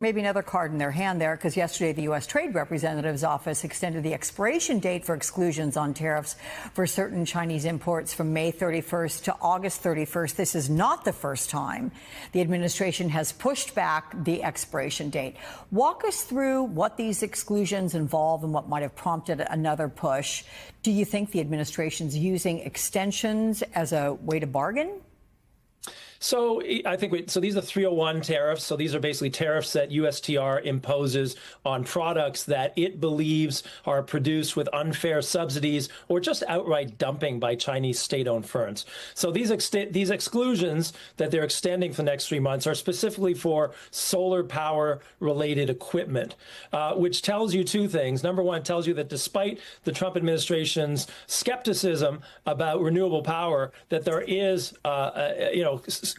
Maybe another card in their hand there, because yesterday the U.S. Trade Representative's office extended the expiration date for exclusions on tariffs for certain Chinese imports from May 31st to August 31st. This is not the first time the administration has pushed back the expiration date. Walk us through what these exclusions involve and what might have prompted another push. Do you think the administration's using extensions as a way to bargain? So I think so these are 301 tariffs. So these are basically tariffs that USTR imposes on products that it believes are produced with unfair subsidies or just outright dumping by Chinese state-owned firms. So these exclusions that they're extending for the next 3 months are specifically for solar power related equipment, which tells you two things. Number one, it tells you that despite the Trump administration's skepticism about renewable power, that there is,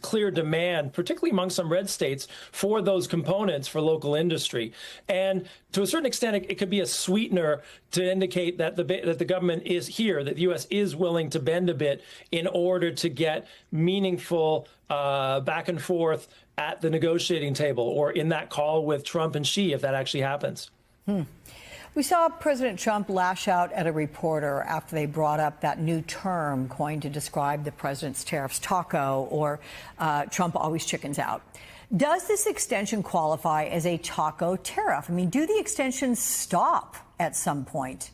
clear demand, particularly among some red states, for those components for local industry. And to a certain extent, it could be a sweetener to indicate that the government is here, that the U.S. is willing to bend a bit in order to get meaningful back and forth at the negotiating table or in that call with Trump and Xi, if that actually happens. We saw President Trump lash out at a reporter after they brought up that new term coined to describe the president's tariffs, taco, or Trump always chickens out. Does this extension qualify as a taco tariff? I mean, do the extensions stop at some point?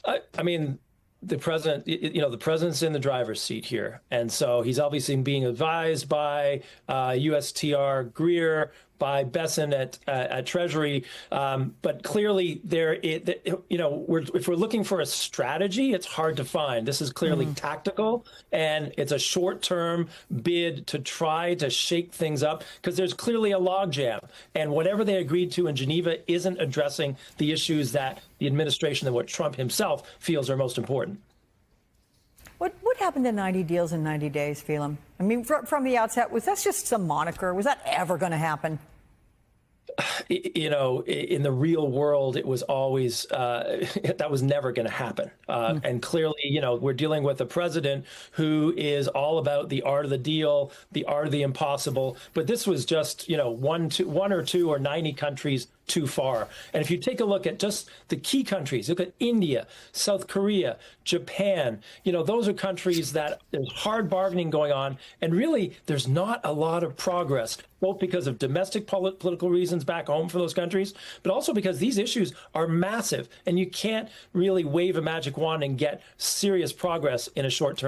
The president, the president's in the driver's seat here. And so he's obviously being advised by USTR Greer, by Besson at Treasury. But clearly if we're looking for a strategy, it's hard to find. This is clearly tactical, and it's a short-term bid to try to shake things up because there's clearly a logjam. And whatever they agreed to in Geneva isn't addressing the issues that the administration and what Trump himself feels are most important. What happened to 90 deals in 90 days, Phelim? I mean, from the outset, was that just some moniker? Was that ever going to happen? In the real world, it was always that was never going to happen. And clearly, we're dealing with a president who is all about the art of the deal, the art of the impossible. But this was just, one or two or 90 countries too far. And if you take a look at just the key countries, look at India, South Korea, Japan, those are countries that there's hard bargaining going on. And really, there's not a lot of progress, both because of domestic political reasons back home for those countries, but also because these issues are massive and you can't really wave a magic wand and get serious progress in a short term.